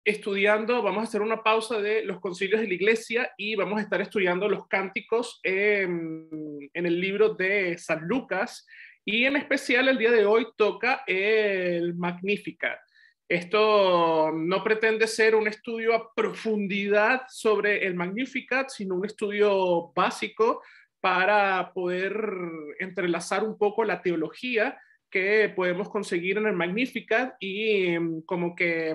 estudiando, vamos a hacer una pausa de los concilios de la iglesia y vamos a estar estudiando los cánticos en el libro de San Lucas, y en especial el día de hoy toca el Magnificat. Esto no pretende ser un estudio a profundidad sobre el Magnificat, sino un estudio básico para poder entrelazar un poco la teología que podemos conseguir en el Magnificat y como que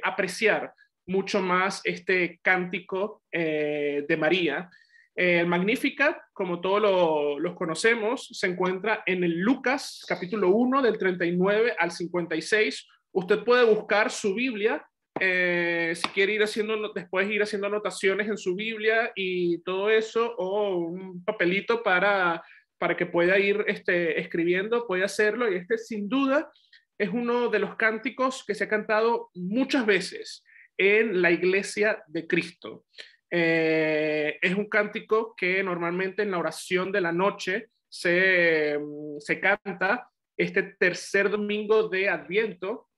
apreciar mucho más este cántico de María. El Magnificat, como todos los conocemos, se encuentra en el Lucas capítulo 1 del 39 al 56. Usted puede buscar su Biblia si quiere después ir haciendo anotaciones en su Biblia y todo eso, o un papelito para que pueda ir escribiendo, puede hacerlo. Y sin duda es uno de los cánticos que se ha cantado muchas veces en la iglesia de Cristo. Es un cántico que normalmente en la oración de la noche se canta este tercer domingo de Adviento,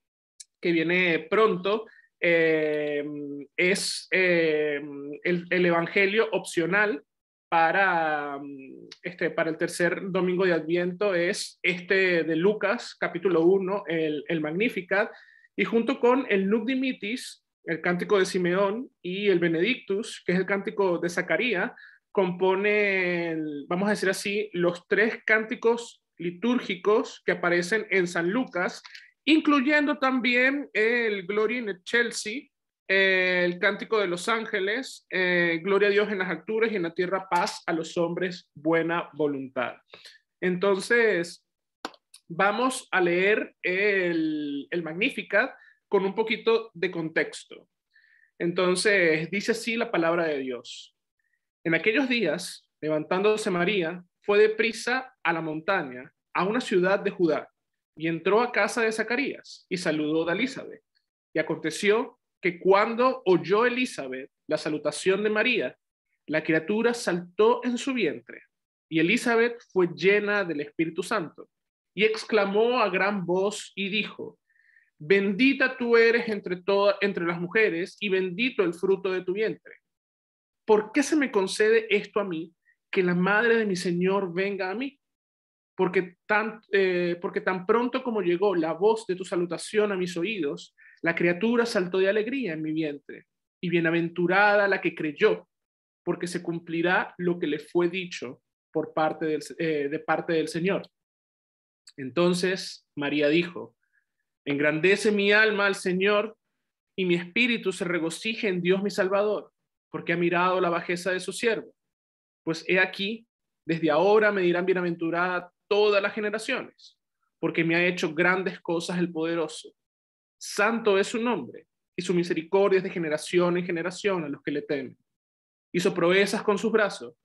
que viene pronto. Es el Evangelio opcional para el tercer domingo de Adviento, es de Lucas, capítulo 1, el Magnificat, y junto con el Nunc Dimittis, el cántico de Simeón, y el Benedictus, que es el cántico de Zacarías, compone, vamos a decir así, los tres cánticos litúrgicos que aparecen en San Lucas, incluyendo también el Gloria in Excelsis, el Cántico de los Ángeles, Gloria a Dios en las alturas y en la tierra paz a los hombres buena voluntad. Entonces, vamos a leer el Magnificat con un poquito de contexto. Entonces, dice así la palabra de Dios. En aquellos días, levantándose María, fue deprisa a la montaña, a una ciudad de Judá, y entró a casa de Zacarías y saludó a Elizabeth. Y aconteció que cuando oyó Elizabeth la salutación de María, la criatura saltó en su vientre, y Elizabeth fue llena del Espíritu Santo, y exclamó a gran voz y dijo: bendita tú eres entre las mujeres, y bendito el fruto de tu vientre. ¿Por qué se me concede esto a mí, que la madre de mi Señor venga a mí? Porque tan pronto como llegó la voz de tu salutación a mis oídos, la criatura saltó de alegría en mi vientre. Y bienaventurada la que creyó, porque se cumplirá lo que le fue dicho de parte del Señor. Entonces María dijo: engrandece mi alma al Señor, y mi espíritu se regocija en Dios mi Salvador, porque ha mirado la bajeza de su siervo. Pues he aquí, desde ahora me dirán bienaventurada todas las generaciones, porque me ha hecho grandes cosas el poderoso. Santo es su nombre, y su misericordia es de generación en generación a los que le temen. Hizo proezas con su brazo,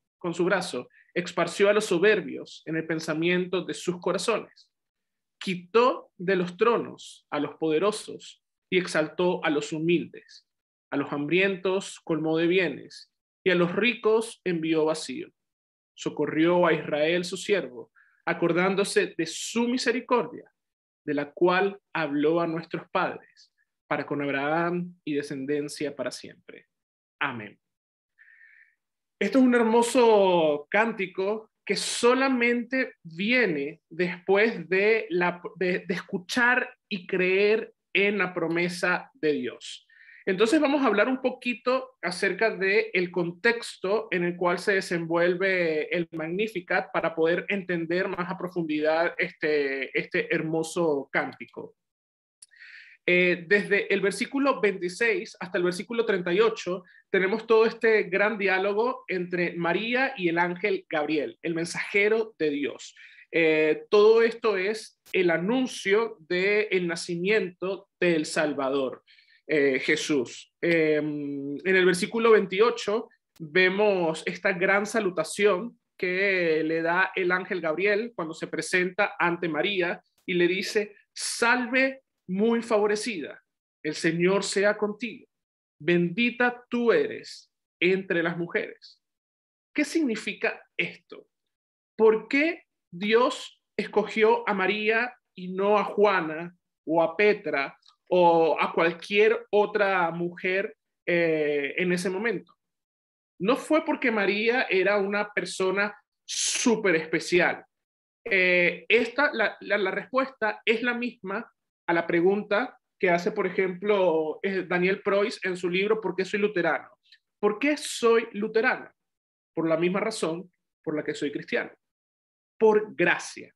esparció a los soberbios en el pensamiento de sus corazones. Quitó de los tronos a los poderosos y exaltó a los humildes. A los hambrientos colmó de bienes, y a los ricos envió vacío. Socorrió a Israel su siervo, acordándose de su misericordia, de la cual habló a nuestros padres, para con Abraham y descendencia para siempre. Amén. Esto es un hermoso cántico que solamente viene después de escuchar y creer en la promesa de Dios. Entonces vamos a hablar un poquito acerca del contexto en el cual se desenvuelve el Magnificat para poder entender más a profundidad este hermoso cántico. Desde el versículo 26 hasta el versículo 38 tenemos todo este gran diálogo entre María y el ángel Gabriel, el mensajero de Dios. Todo esto es el anuncio del nacimiento del Salvador, Jesús. En el versículo 28 vemos esta gran salutación que le da el ángel Gabriel cuando se presenta ante María y le dice: salve muy favorecida, el Señor sea contigo, bendita tú eres entre las mujeres. ¿Qué significa esto? ¿Por qué Dios escogió a María y no a Juana o a Petra o a cualquier otra mujer en ese momento. No fue porque María era una persona súper especial. La respuesta es la misma a la pregunta que hace, por ejemplo, Daniel Preuss en su libro ¿Por qué soy luterano? ¿Por qué soy luterano? Por la misma razón por la que soy cristiano. Por gracia.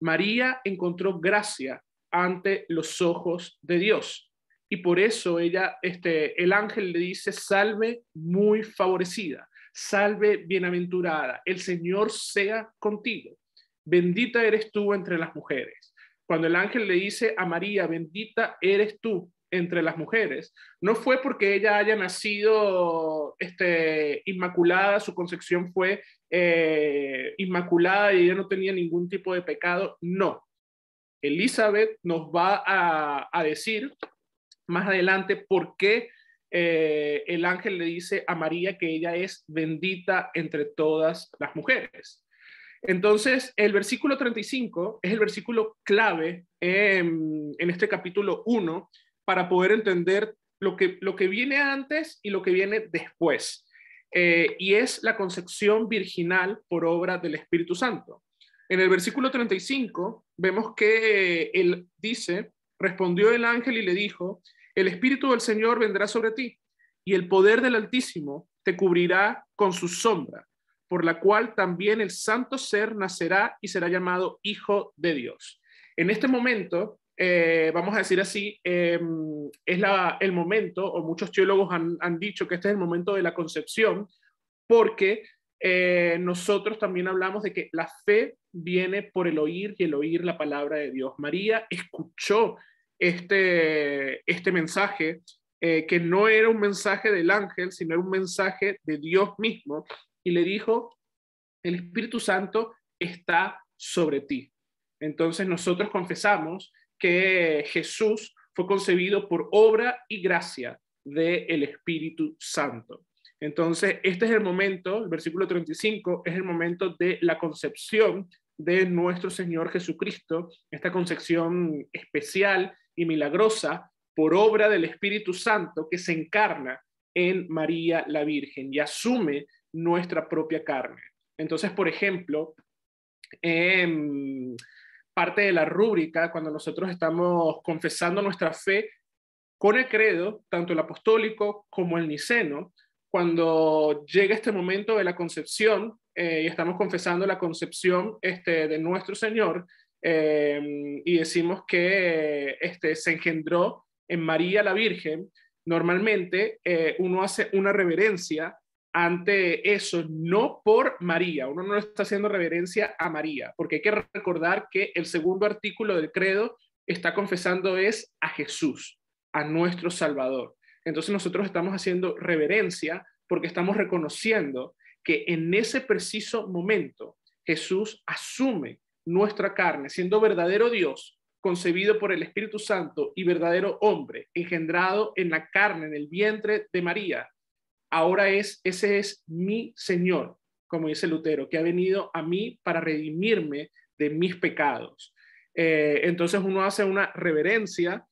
María encontró gracia ante los ojos de Dios. Y por eso el ángel le dice, salve muy favorecida, salve bienaventurada, el Señor sea contigo. Bendita eres tú entre las mujeres. Cuando el ángel le dice a María, bendita eres tú entre las mujeres, no fue porque ella haya nacido inmaculada, su concepción fue inmaculada y ella no tenía ningún tipo de pecado, no. Elizabeth nos va a decir más adelante por qué el ángel le dice a María que ella es bendita entre todas las mujeres. Entonces, el versículo 35 es el versículo clave en este capítulo 1 para poder entender lo que viene antes y lo que viene después. Y es la concepción virginal por obra del Espíritu Santo. En el versículo 35 vemos que él dice, respondió el ángel y le dijo, el Espíritu del Señor vendrá sobre ti y el poder del Altísimo te cubrirá con su sombra, por la cual también el santo ser nacerá y será llamado Hijo de Dios. En este momento, vamos a decir así, es el momento, o muchos teólogos han dicho que este es el momento de la concepción, porque nosotros también hablamos de que la fe viene por el oír y el oír la palabra de Dios. María escuchó este mensaje, que no era un mensaje del ángel, sino era un mensaje de Dios mismo, y le dijo, el Espíritu Santo está sobre ti. Entonces nosotros confesamos que Jesús fue concebido por obra y gracia del Espíritu Santo. Entonces, este es el momento, el versículo 35, es el momento de la concepción de nuestro Señor Jesucristo, esta concepción especial y milagrosa por obra del Espíritu Santo que se encarna en María la Virgen y asume nuestra propia carne. Entonces, por ejemplo, parte de la rúbrica, cuando nosotros estamos confesando nuestra fe con el credo, tanto el apostólico como el niceno, cuando llega este momento de la concepción y estamos confesando la concepción de nuestro Señor y decimos que se engendró en María la Virgen, normalmente uno hace una reverencia ante eso, no por María, uno no está haciendo reverencia a María, porque hay que recordar que el segundo artículo del credo está confesando es a Jesús, a nuestro Salvador. Entonces nosotros estamos haciendo reverencia porque estamos reconociendo que en ese preciso momento Jesús asume nuestra carne, siendo verdadero Dios, concebido por el Espíritu Santo y verdadero hombre, engendrado en la carne, en el vientre de María. Ahora ese es mi Señor, como dice Lutero, que ha venido a mí para redimirme de mis pecados. Entonces uno hace una reverencia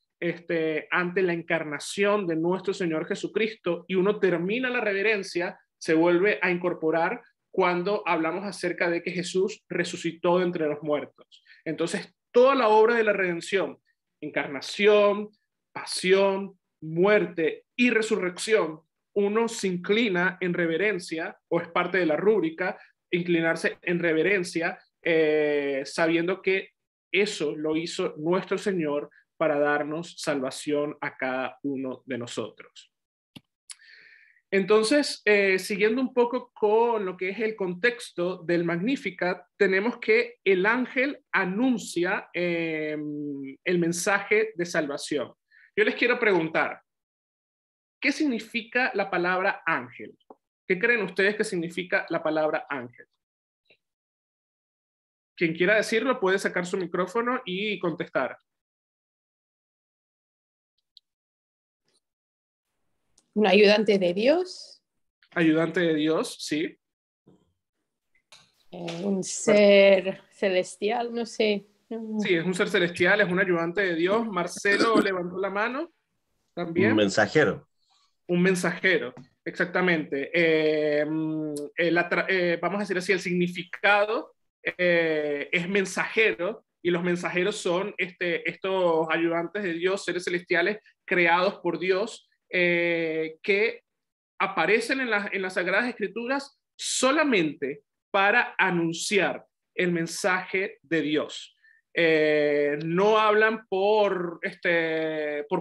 ante la encarnación de nuestro Señor Jesucristo y uno termina la reverencia, se vuelve a incorporar cuando hablamos acerca de que Jesús resucitó de entre los muertos. Entonces, toda la obra de la redención, encarnación, pasión, muerte y resurrección, uno se inclina en reverencia, o es parte de la rúbrica, inclinarse en reverencia, sabiendo que eso lo hizo nuestro Señor para darnos salvación a cada uno de nosotros. Entonces, siguiendo un poco con lo que es el contexto del Magnificat, tenemos que el ángel anuncia el mensaje de salvación. Yo les quiero preguntar, ¿qué significa la palabra ángel? ¿Qué creen ustedes que significa la palabra ángel? Quien quiera decirlo puede sacar su micrófono y contestar. ¿Un ayudante de Dios? Ayudante de Dios, sí. Un ser celestial, no sé. Sí, es un ser celestial, es un ayudante de Dios. Marcelo levantó la mano Un también. mensajero. Un mensajero, exactamente. Vamos a decir así, el significado es mensajero, y los mensajeros son estos ayudantes de Dios, seres celestiales creados por Dios, que aparecen en las Sagradas Escrituras solamente para anunciar el mensaje de Dios. No hablan por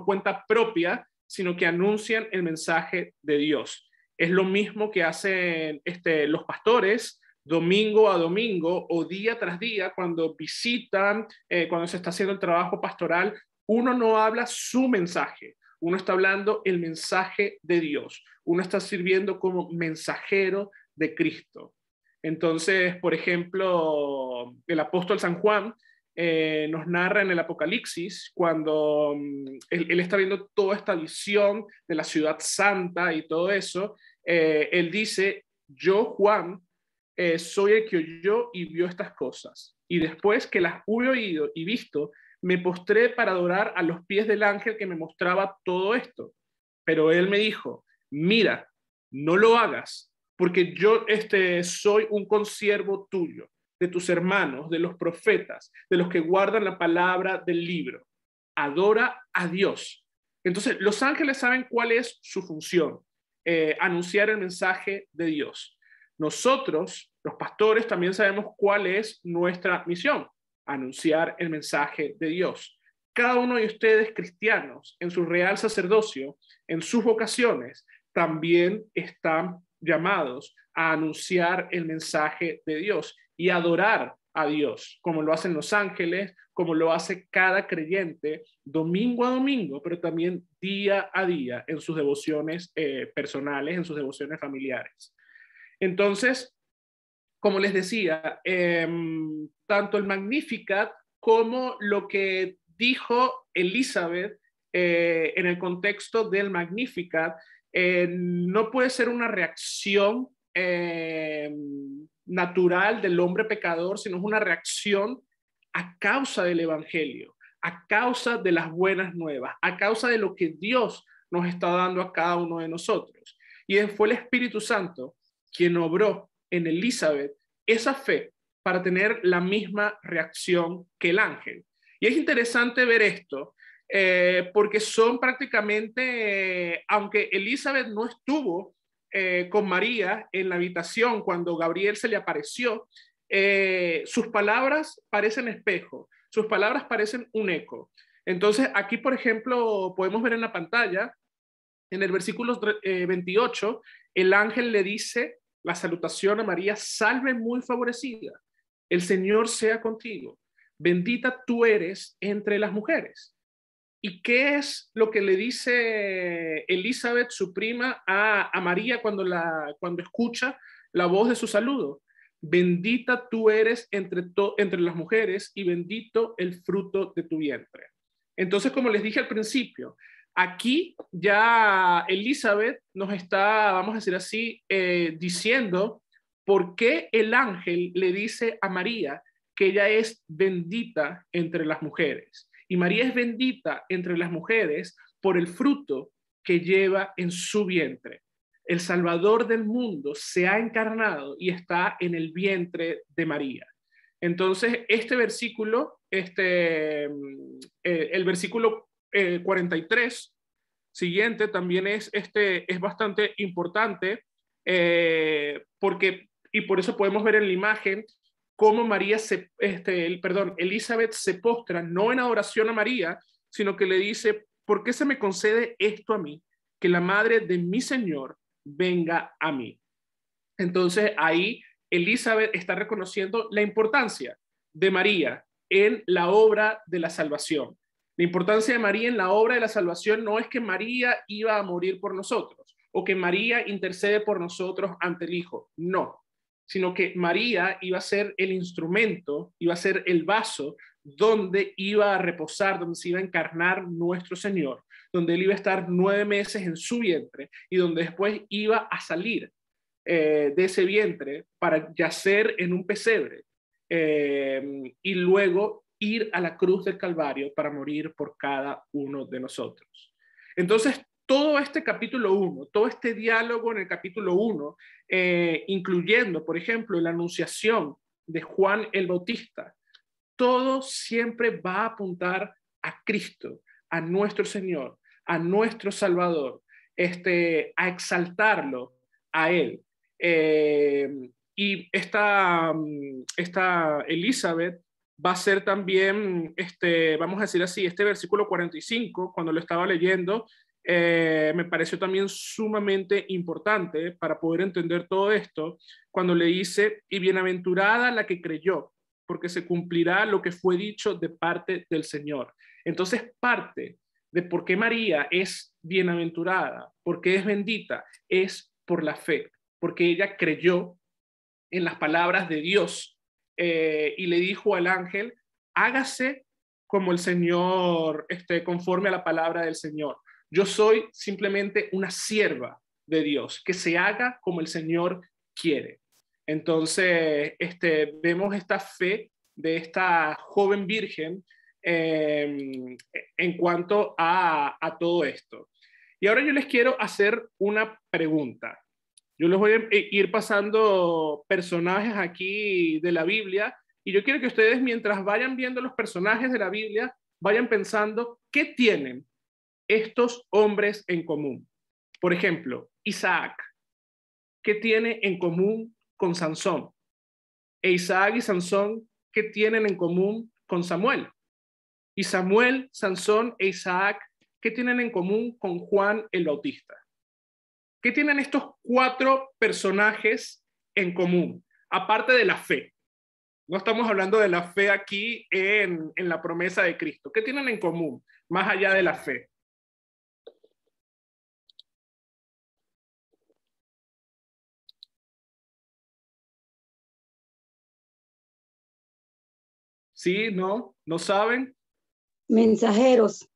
cuenta propia, sino que anuncian el mensaje de Dios. Es lo mismo que hacen los pastores domingo a domingo o día tras día cuando visitan, cuando se está haciendo el trabajo pastoral. Uno no habla su mensaje, uno está hablando el mensaje de Dios, uno está sirviendo como mensajero de Cristo. Entonces, por ejemplo, el apóstol San Juan nos narra en el Apocalipsis cuando él está viendo toda esta visión de la ciudad santa y todo eso. Él dice: yo, Juan, soy el que oyó y vio estas cosas, y después que las hube oído y visto, me postré para adorar a los pies del ángel que me mostraba todo esto. Pero él me dijo: mira, no lo hagas, porque yo soy un consiervo tuyo, de tus hermanos, de los profetas, de los que guardan la palabra del libro. Adora a Dios. Entonces, los ángeles saben cuál es su función: anunciar el mensaje de Dios. Nosotros, los pastores, también sabemos cuál es nuestra misión: anunciar el mensaje de Dios. Cada uno de ustedes, cristianos, en su real sacerdocio, en sus vocaciones, también están llamados a anunciar el mensaje de Dios y adorar a Dios, como lo hacen los ángeles, como lo hace cada creyente domingo a domingo, pero también día a día en sus devociones personales, en sus devociones familiares. Entonces, como les decía, tanto el Magnificat como lo que dijo Elizabeth en el contexto del Magnificat no puede ser una reacción natural del hombre pecador, sino es una reacción a causa del Evangelio, a causa de las buenas nuevas, a causa de lo que Dios nos está dando a cada uno de nosotros. Y fue el Espíritu Santo quien obró en Elizabeth esa fe para tener la misma reacción que el ángel. Y es interesante ver esto, porque son prácticamente, aunque Elizabeth no estuvo con María en la habitación cuando Gabriel se le apareció, sus palabras parecen espejo, sus palabras parecen un eco. Entonces, aquí, por ejemplo, podemos ver en la pantalla, en el versículo 28, el ángel le dice la salutación a María: salve muy favorecida, el Señor sea contigo, bendita tú eres entre las mujeres. ¿Y qué es lo que le dice Elizabeth, su prima, a María cuando escucha la voz de su saludo? Bendita tú eres entre las mujeres y bendito el fruto de tu vientre. Entonces, como les dije al principio, aquí ya Elizabeth nos está, vamos a decir así, diciendo por qué el ángel le dice a María que ella es bendita entre las mujeres. Y María es bendita entre las mujeres por el fruto que lleva en su vientre. El Salvador del mundo se ha encarnado y está en el vientre de María. Entonces, este versículo, el versículo 43 siguiente también es bastante importante, porque, y por eso podemos ver en la imagen cómo Elizabeth se postra no en adoración a María, sino que le dice: ¿por qué se me concede esto a mí? Que la madre de mi Señor venga a mí. Entonces ahí Elizabeth está reconociendo la importancia de María en la obra de la salvación. La importancia de María en la obra de la salvación no es que María iba a morir por nosotros o que María intercede por nosotros ante el Hijo, no, sino que María iba a ser el instrumento, iba a ser el vaso donde iba a reposar, donde se iba a encarnar nuestro Señor, donde Él iba a estar 9 meses en su vientre y donde después iba a salir de ese vientre para yacer en un pesebre y luego ir a la cruz del Calvario para morir por cada uno de nosotros. Entonces, todo este capítulo 1, todo este diálogo en el capítulo 1, incluyendo, por ejemplo, la anunciación de Juan el Bautista, todo siempre va a apuntar a Cristo, a nuestro Señor, a nuestro Salvador, a exaltarlo a Él. Y esta Elizabeth va a ser también, vamos a decir así, este versículo 45, cuando lo estaba leyendo, me pareció también sumamente importante para poder entender todo esto, cuando le dice, y bienaventurada la que creyó, porque se cumplirá lo que fue dicho de parte del Señor. Entonces, parte de por qué María es bienaventurada, por qué es bendita, es por la fe, porque ella creyó en las palabras de Dios y le dijo al ángel, hágase como el Señor, conforme a la palabra del Señor. Yo soy simplemente una sierva de Dios, que se haga como el Señor quiere. Entonces, vemos esta fe de esta joven virgen en cuanto a todo esto. Y ahora yo les quiero hacer una pregunta. Yo les voy a ir pasando personajes aquí de la Biblia y yo quiero que ustedes, mientras vayan viendo los personajes de la Biblia, vayan pensando qué tienen estos hombres en común. Por ejemplo, Isaac, ¿qué tiene en común con Sansón? E Isaac y Sansón, ¿qué tienen en común con Samuel? Y Samuel, Sansón e Isaac, ¿qué tienen en común con Juan el Bautista? ¿Qué tienen estos 4 personajes en común? Aparte de la fe. No estamos hablando de la fe aquí en la promesa de Cristo. ¿Qué tienen en común más allá de la fe? ¿Sí? ¿No? ¿No saben? Mensajeros.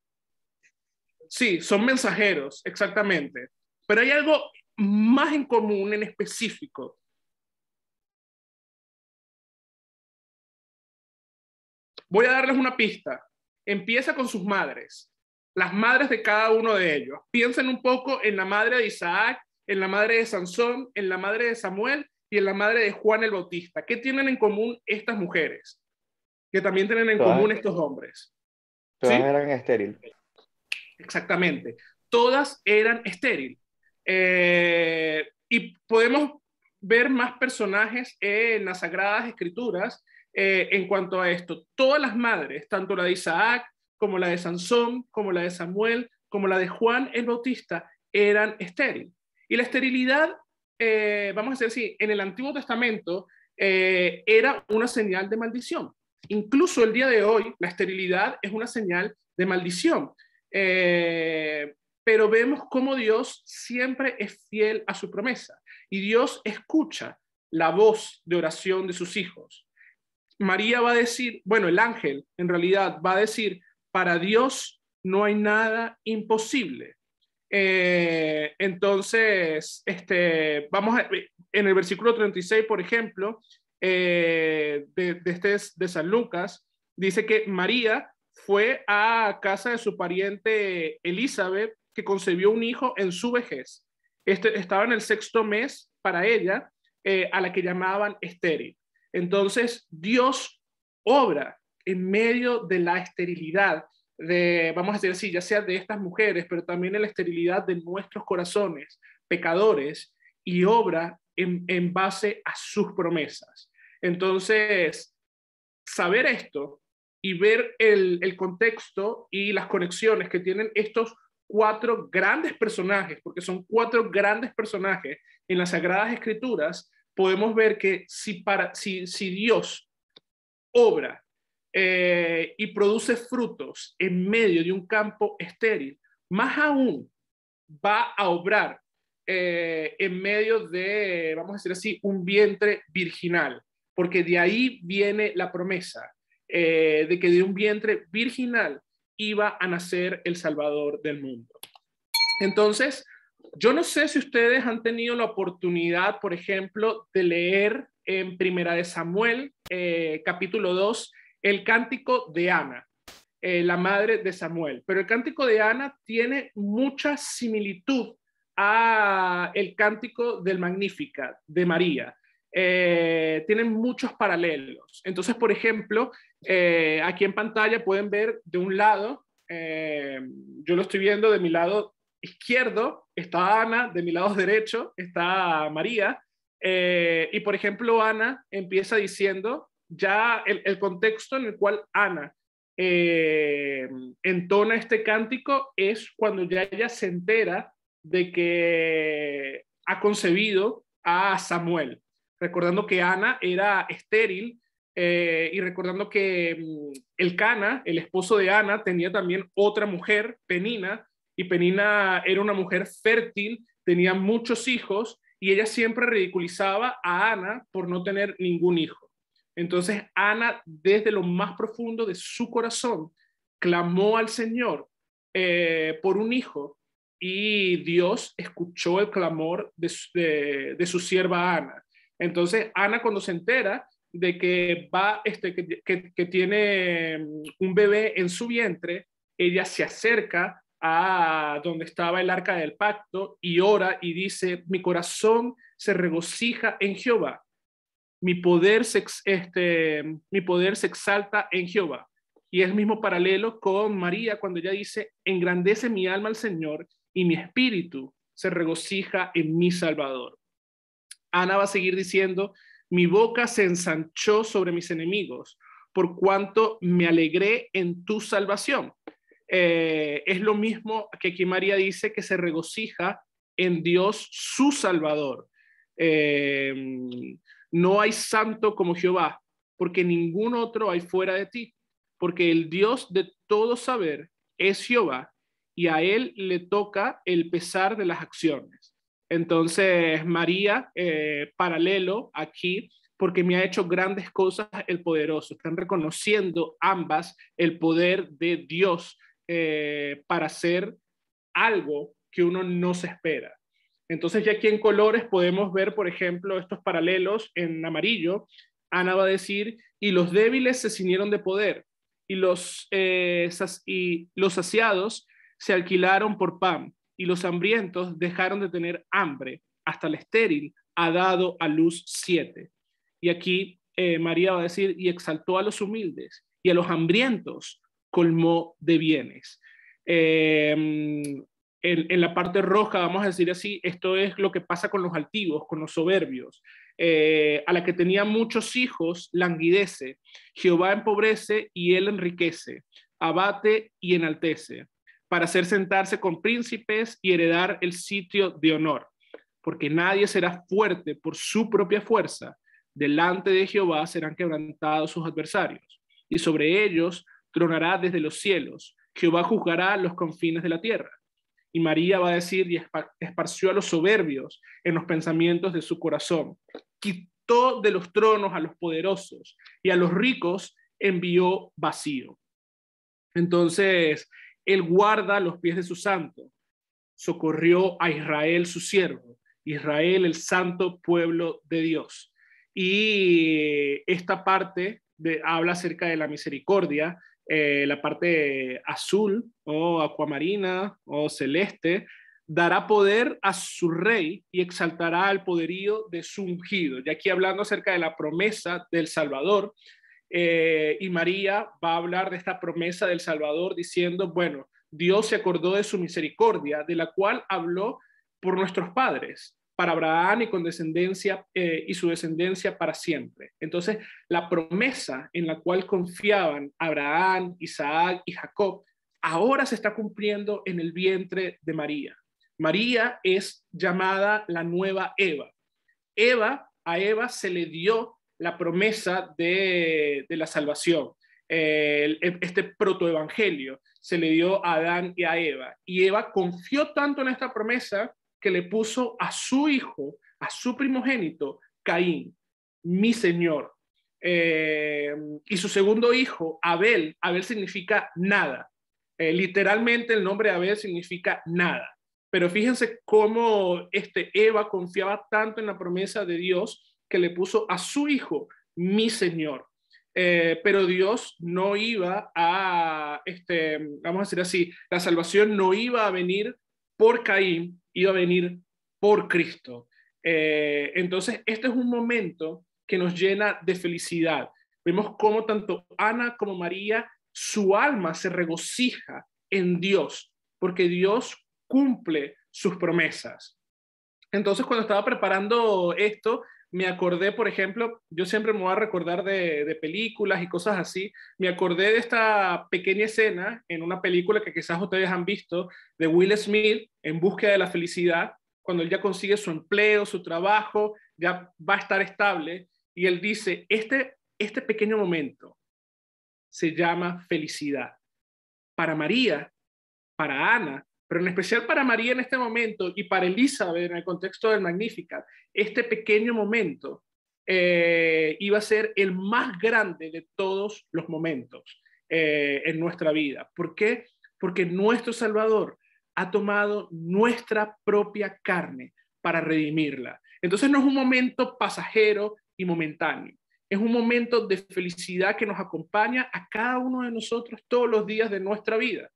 Sí, son mensajeros, exactamente. Pero hay algo más en común, en específico. Voy a darles una pista. Empieza con sus madres, las madres de cada uno de ellos. Piensen un poco en la madre de Isaac, en la madre de Sansón, en la madre de Samuel y en la madre de Juan el Bautista. ¿Qué tienen en común estas mujeres? Que también tienen en común estos hombres. Todas ¿Sí? eran estériles. Exactamente. Todas eran estériles. Y podemos ver más personajes en las Sagradas Escrituras en cuanto a esto. Todas las madres, tanto la de Isaac, como la de Sansón, como la de Samuel, como la de Juan el Bautista, eran estériles. Y la esterilidad, vamos a decir así, en el Antiguo Testamento era una señal de maldición. Incluso el día de hoy, la esterilidad es una señal de maldición. Pero vemos cómo Dios siempre es fiel a su promesa y Dios escucha la voz de oración de sus hijos. María va a decir, bueno, el ángel en realidad va a decir, para Dios no hay nada imposible. Entonces, vamos a, en el versículo 36, por ejemplo, de San Lucas, dice que María fue a casa de su pariente Elizabeth, que concebió un hijo en su vejez. Estaba en el 6º mes para ella, a la que llamaban estéril. Entonces, Dios obra en medio de la esterilidad, vamos a decir así, ya sea de estas mujeres, pero también en la esterilidad de nuestros corazones pecadores, y obra en base a sus promesas. Entonces, saber esto y ver el contexto y las conexiones que tienen estos 4 grandes personajes, porque son 4 grandes personajes en las Sagradas Escrituras, podemos ver que si Dios obra y produce frutos en medio de un campo estéril, más aún va a obrar en medio de, vamos a decir así, un vientre virginal, porque de ahí viene la promesa de que de un vientre virginal iba a nacer el Salvador del mundo. Entonces, yo no sé si ustedes han tenido la oportunidad, por ejemplo, de leer en Primera de Samuel, capítulo 2, el cántico de Ana, la madre de Samuel. Pero el cántico de Ana tiene mucha similitud a el cántico del Magnífica de María. Tienen muchos paralelos. Entonces, por ejemplo, aquí en pantalla pueden ver de un lado, yo lo estoy viendo de mi lado izquierdo, está Ana, de mi lado derecho está María, y por ejemplo Ana empieza diciendo ya el contexto en el cual Ana entona este cántico es cuando ya ella se entera de que ha concebido a Samuel, recordando que Ana era estéril y recordando que Elcana, el esposo de Ana, tenía también otra mujer, Penina, y Penina era una mujer fértil, tenía muchos hijos y ella siempre ridiculizaba a Ana por no tener ningún hijo. Entonces Ana, desde lo más profundo de su corazón, clamó al Señor por un hijo y Dios escuchó el clamor de su sierva Ana. Entonces Ana, cuando se entera de que que tiene un bebé en su vientre, ella se acerca a donde estaba el arca del pacto y ora y dice: mi corazón se regocija en Jehová, mi poder se exalta en Jehová. Y es el mismo paralelo con María cuando ella dice: engrandece mi alma al Señor y mi espíritu se regocija en mi Salvador. Ana va a seguir diciendo: mi boca se ensanchó sobre mis enemigos, por cuanto me alegré en tu salvación. Es lo mismo que aquí María dice, que se regocija en Dios su Salvador. No hay santo como Jehová, porque ningún otro hay fuera de ti, porque el Dios de todo saber es Jehová, y a él le toca el pesar de las acciones. Entonces, María, paralelo aquí, porque me ha hecho grandes cosas el poderoso. Están reconociendo ambas el poder de Dios para hacer algo que uno no se espera. Entonces, ya aquí en colores podemos ver, por ejemplo, estos paralelos en amarillo. Ana va a decir: y los débiles se ciñeron de poder, y los saciados se alquilaron por pan, y los hambrientos dejaron de tener hambre, hasta el estéril ha dado a luz 7. Y aquí María va a decir: y exaltó a los humildes, y a los hambrientos colmó de bienes. En la parte roja, vamos a decir así, esto es lo que pasa con los altivos, con los soberbios. A la que tenía muchos hijos, languidece. Jehová empobrece y él enriquece, abate y enaltece, para hacer sentarse con príncipes y heredar el sitio de honor. Porque nadie será fuerte por su propia fuerza. Delante de Jehová serán quebrantados sus adversarios, y sobre ellos tronará desde los cielos. Jehová juzgará los confines de la tierra. Y María va a decir: y esparció a los soberbios en los pensamientos de su corazón. Quitó de los tronos a los poderosos, y a los ricos envió vacío. Entonces, él guarda los pies de su santo. Socorrió a Israel su siervo, Israel el santo pueblo de Dios. Y esta parte habla acerca de la misericordia. La parte azul o acuamarina o celeste dará poder a su rey y exaltará el poderío de su ungido. Y aquí hablando acerca de la promesa del Salvador, y María va a hablar de esta promesa del Salvador diciendo: bueno, Dios se acordó de su misericordia, de la cual habló por nuestros padres, para Abraham y con descendencia y su descendencia para siempre. Entonces, la promesa en la cual confiaban Abraham, Isaac y Jacob, ahora se está cumpliendo en el vientre de María. María es llamada la nueva Eva. A Eva se le dio la promesa de la salvación. Este protoevangelio se le dio a Adán y a Eva. Y Eva confió tanto en esta promesa que le puso a su hijo, a su primogénito, Caín, mi Señor. Y su segundo hijo, Abel. Abel significa nada. Literalmente el nombre de Abel significa nada. Pero fíjense cómo Eva confiaba tanto en la promesa de Dios que le puso a su hijo, mi Señor. pero Dios no iba a, vamos a decir así, la salvación no iba a venir por Caín, iba a venir por Cristo. Entonces, este es un momento que nos llena de felicidad. Vemos cómo tanto Ana como María, su alma se regocija en Dios, porque Dios cumple sus promesas. Entonces, cuando estaba preparando esto, me acordé, por ejemplo, yo siempre me voy a recordar de películas y cosas así, me acordé de esta pequeña escena en una película que quizás ustedes han visto, de Will Smith, En búsqueda de la felicidad, cuando él ya consigue su empleo, su trabajo, ya va a estar estable, y él dice, este pequeño momento se llama felicidad. Para María, para Ana, pero en especial para María en este momento y para Elizabeth en el contexto del Magnificat, este pequeño momento iba a ser el más grande de todos los momentos en nuestra vida. ¿Por qué? Porque nuestro Salvador ha tomado nuestra propia carne para redimirla. Entonces no es un momento pasajero y momentáneo. Es un momento de felicidad que nos acompaña a cada uno de nosotros todos los días de nuestra vida.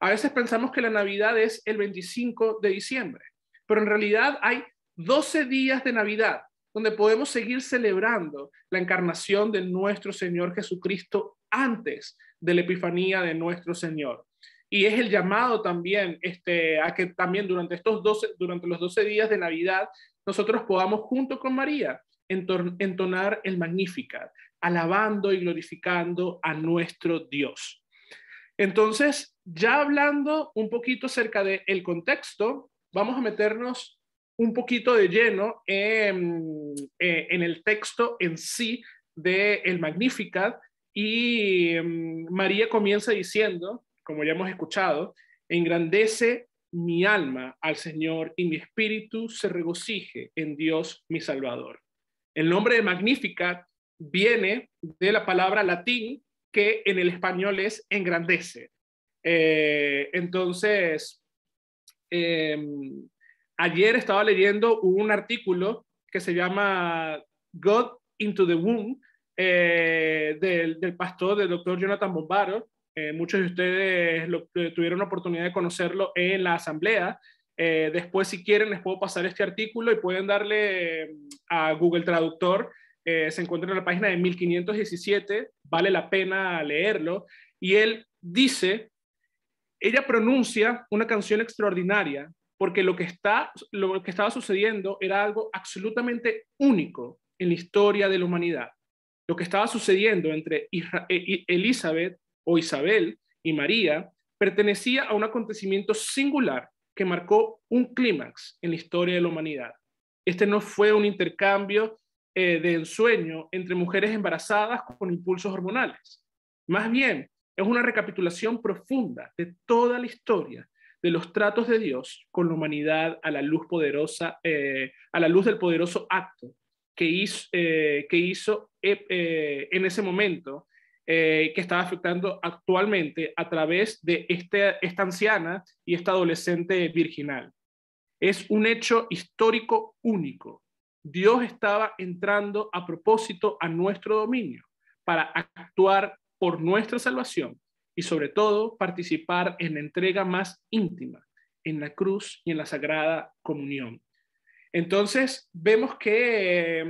A veces pensamos que la Navidad es el 25 de diciembre, pero en realidad hay 12 días de Navidad donde podemos seguir celebrando la encarnación de nuestro Señor Jesucristo antes de la Epifanía de nuestro Señor. Y es el llamado también a que también durante los 12 días de Navidad nosotros podamos junto con María entonar el Magnificat, alabando y glorificando a nuestro Dios. Entonces, ya hablando un poquito acerca del contexto, vamos a meternos un poquito de lleno en el texto en sí del Magnificat, y María comienza diciendo, como ya hemos escuchado, engrandece mi alma al Señor y mi espíritu se regocije en Dios mi Salvador. El nombre de Magnificat viene de la palabra latín que en el español es engrandece. Entonces, ayer estaba leyendo un artículo que se llama God into the Womb, del pastor, del doctor Jonathan Bombaro. Muchos de ustedes tuvieron la oportunidad de conocerlo en la asamblea. Después, si quieren, les puedo pasar este artículo y pueden darle a Google Traductor. Se encuentra en la página de 1517, vale la pena leerlo, y él dice, ella pronuncia una canción extraordinaria porque lo que estaba sucediendo era algo absolutamente único en la historia de la humanidad. Lo que estaba sucediendo entre Elizabeth o Isabel y María pertenecía a un acontecimiento singular que marcó un clímax en la historia de la humanidad. Este no fue un intercambio de ensueño entre mujeres embarazadas con impulsos hormonales. Más bien, es una recapitulación profunda de toda la historia de los tratos de Dios con la humanidad a la luz poderosa, a la luz del poderoso acto que hizo en ese momento, que estaba afectando actualmente a través de esta anciana y esta adolescente virginal. Es un hecho histórico único. Dios estaba entrando a propósito a nuestro dominio para actuar por nuestra salvación y sobre todo participar en la entrega más íntima, en la cruz y en la sagrada comunión. Entonces vemos que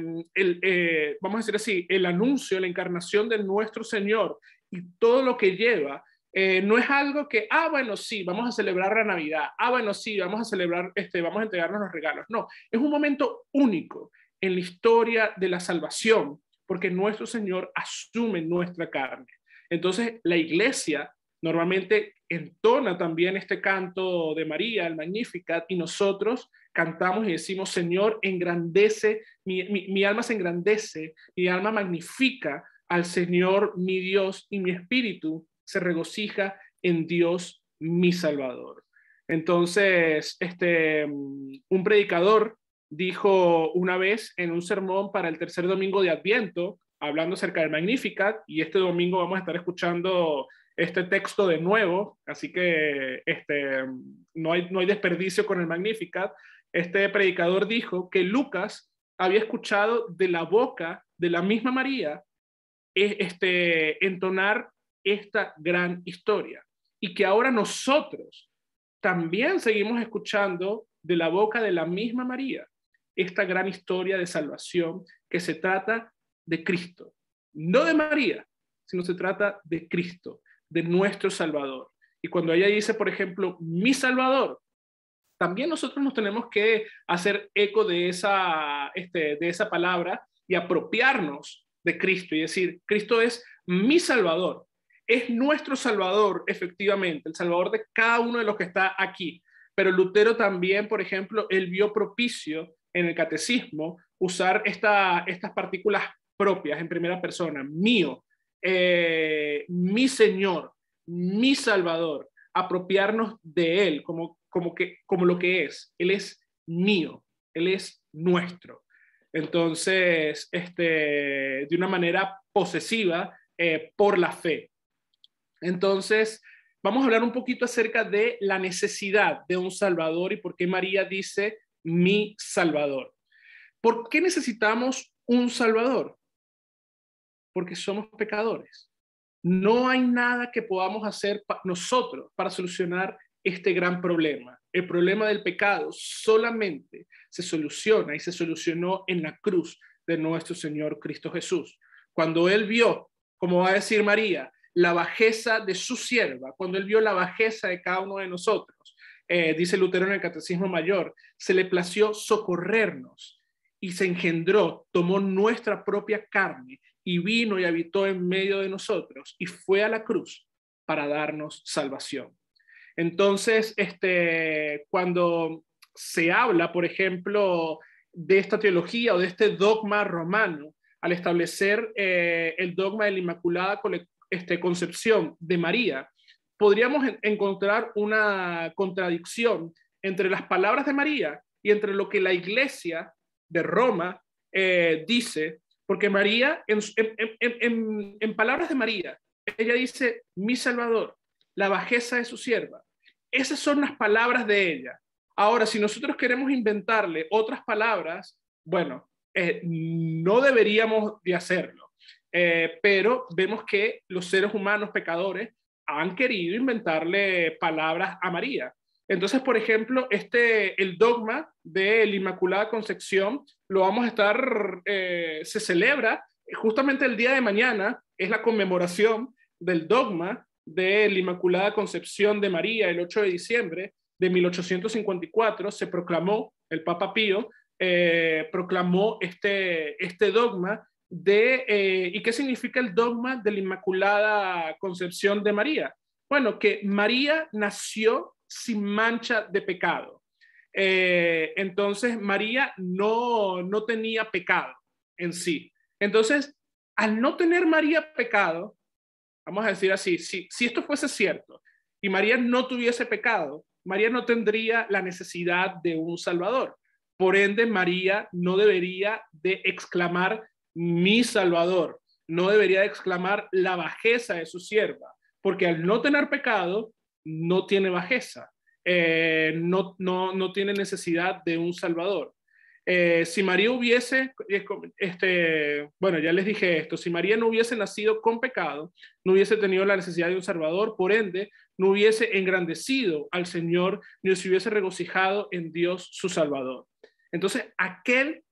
vamos a decir así, el anuncio, la encarnación de nuestro Señor y todo lo que lleva, no es algo que, bueno, sí, vamos a celebrar la Navidad, bueno, sí, vamos a celebrar, vamos a entregarnos los regalos. No, es un momento único en la historia de la salvación, porque nuestro Señor asume nuestra carne. Entonces, la iglesia normalmente entona también este canto de María, el Magnificat, y nosotros cantamos y decimos, Señor, engrandece, mi alma se engrandece, mi alma magnifica al Señor, mi Dios, y mi espíritu se regocija en Dios, mi Salvador. Entonces, un predicador dijo una vez en un sermón para el tercer domingo de Adviento, hablando acerca del Magnificat, y este domingo vamos a estar escuchando este texto de nuevo, así que no hay desperdicio con el Magnificat. Este predicador dijo que Lucas había escuchado de la boca de la misma María entonar esta gran historia. Y que ahora nosotros también seguimos escuchando de la boca de la misma María esta gran historia de salvación que se trata de Cristo. No de María, sino se trata de Cristo, de nuestro Salvador. Y cuando ella dice, por ejemplo, mi Salvador, también nosotros nos tenemos que hacer eco de esa palabra y apropiarnos de Cristo y decir, Cristo es mi Salvador, es nuestro Salvador, efectivamente, el Salvador de cada uno de los que está aquí. Pero Lutero también, por ejemplo, él vio propicio en el catecismo usar estas partículas propias en primera persona, mío, mi Señor, mi Salvador, apropiarnos de Él como lo que es. Él es mío, Él es nuestro. Entonces, de una manera posesiva por la fe. Entonces, vamos a hablar un poquito acerca de la necesidad de un Salvador y por qué María dice mi Salvador. ¿Por qué necesitamos un Salvador? Porque somos pecadores. No hay nada que podamos hacer nosotros para solucionar este gran problema. El problema del pecado solamente se soluciona y se solucionó en la cruz de nuestro Señor Cristo Jesús. Cuando Él vio, como va a decir María, la bajeza de su sierva, cuando Él vio la bajeza de cada uno de nosotros, dice Lutero en el Catecismo Mayor, se le plació socorrernos y se engendró, tomó nuestra propia carne y vino y habitó en medio de nosotros y fue a la cruz para darnos salvación. Entonces, cuando se habla, por ejemplo, de esta teología o de este dogma romano, al establecer el dogma de la Inmaculada Concepción de María, podríamos encontrar una contradicción entre las palabras de María y entre lo que la Iglesia de Roma dice, porque María, en palabras de María, ella dice, mi Salvador, la bajeza de su sierva. Esas son las palabras de ella. Ahora, si nosotros queremos inventarle otras palabras, bueno, no deberíamos de hacerlo. Pero vemos que los seres humanos pecadores han querido inventarle palabras a María. Entonces, por ejemplo, el dogma de la Inmaculada Concepción lo vamos a estar, se celebra justamente el día de mañana, es la conmemoración del dogma de la Inmaculada Concepción de María, el 8 de diciembre de 1854, se proclamó, el Papa Pío proclamó este dogma ¿y qué significa el dogma de la Inmaculada Concepción de María? Bueno, que María nació sin mancha de pecado. Entonces, María no tenía pecado en sí. Entonces, al no tener María pecado, vamos a decir así, si esto fuese cierto y María no tuviese pecado, María no tendría la necesidad de un Salvador. Por ende, María no debería de exclamar mi Salvador, no debería de exclamar la bajeza de su sierva, porque al no tener pecado, no tiene bajeza, no tiene necesidad de un Salvador. Si María hubiese, bueno, ya les dije esto, si María no hubiese nacido con pecado, no hubiese tenido la necesidad de un Salvador, por ende, no hubiese engrandecido al Señor, ni se hubiese regocijado en Dios su Salvador. Entonces, aquel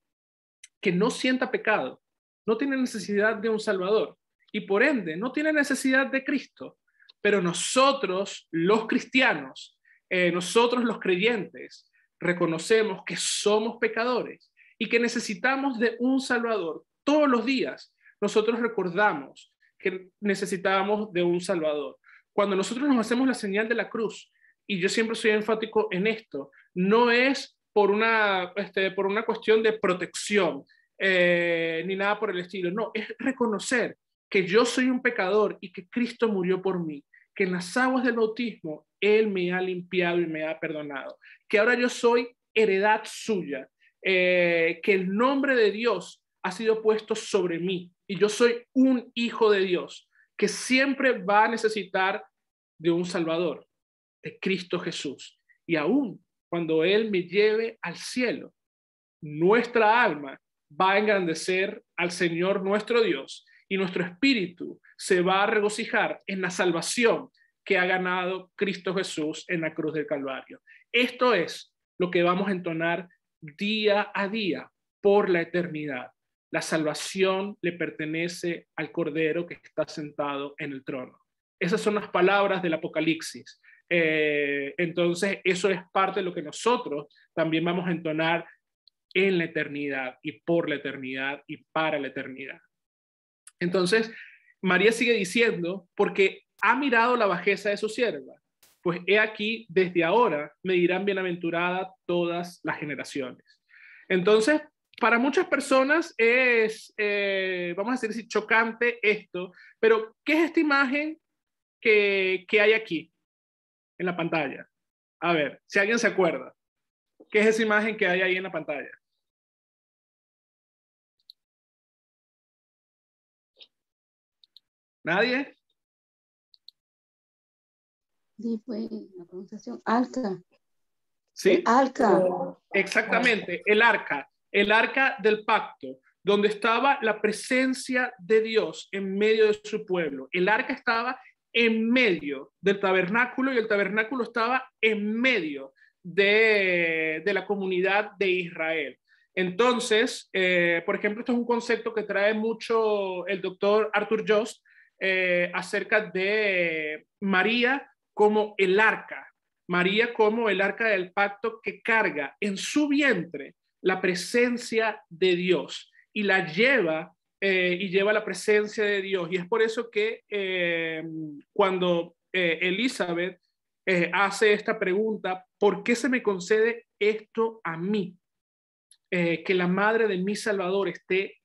que no sienta pecado, no tiene necesidad de un Salvador y por ende no tiene necesidad de Cristo. Pero nosotros, los cristianos, nosotros los creyentes, reconocemos que somos pecadores y que necesitamos de un Salvador. Todos los días nosotros recordamos que necesitábamos de un Salvador. Cuando nosotros nos hacemos la señal de la cruz, y yo siempre soy enfático en esto, no es por una cuestión de protección, ni nada por el estilo. No, es reconocer que yo soy un pecador y que Cristo murió por mí, que en las aguas del bautismo Él me ha limpiado y me ha perdonado, que ahora yo soy heredad suya, que el nombre de Dios ha sido puesto sobre mí y yo soy un hijo de Dios que siempre va a necesitar de un Salvador, de Cristo Jesús. Y aún cuando Él me lleve al cielo, nuestra alma va a engrandecer al Señor nuestro Dios y nuestro espíritu se va a regocijar en la salvación que ha ganado Cristo Jesús en la cruz del Calvario. Esto es lo que vamos a entonar día a día por la eternidad. La salvación le pertenece al Cordero que está sentado en el trono. Esas son las palabras del Apocalipsis. Entonces, eso es parte de lo que nosotros también vamos a entonar en la eternidad y por la eternidad y para la eternidad. Entonces, María sigue diciendo, porque ha mirado la bajeza de su sierva, pues he aquí, desde ahora me dirán bienaventurada todas las generaciones. Entonces, para muchas personas es, vamos a decir, chocante esto, pero ¿qué es esta imagen que hay aquí en la pantalla? A ver, si alguien se acuerda, ¿qué es esa imagen que hay ahí en la pantalla? ¿Nadie? Sí, fue la pronunciación. Arca. ¿Sí? El arca. Exactamente, el arca del pacto, donde estaba la presencia de Dios en medio de su pueblo. El arca estaba en medio del tabernáculo y el tabernáculo estaba en medio de la comunidad de Israel. Entonces, por ejemplo, esto es un concepto que trae mucho el doctor Arthur Jost acerca de María como el arca. María como el arca del pacto que carga en su vientre la presencia de Dios y la lleva y lleva la presencia de Dios. Y es por eso que cuando Elizabeth hace esta pregunta, ¿por qué se me concede esto a mí? Que la madre de mi Salvador esté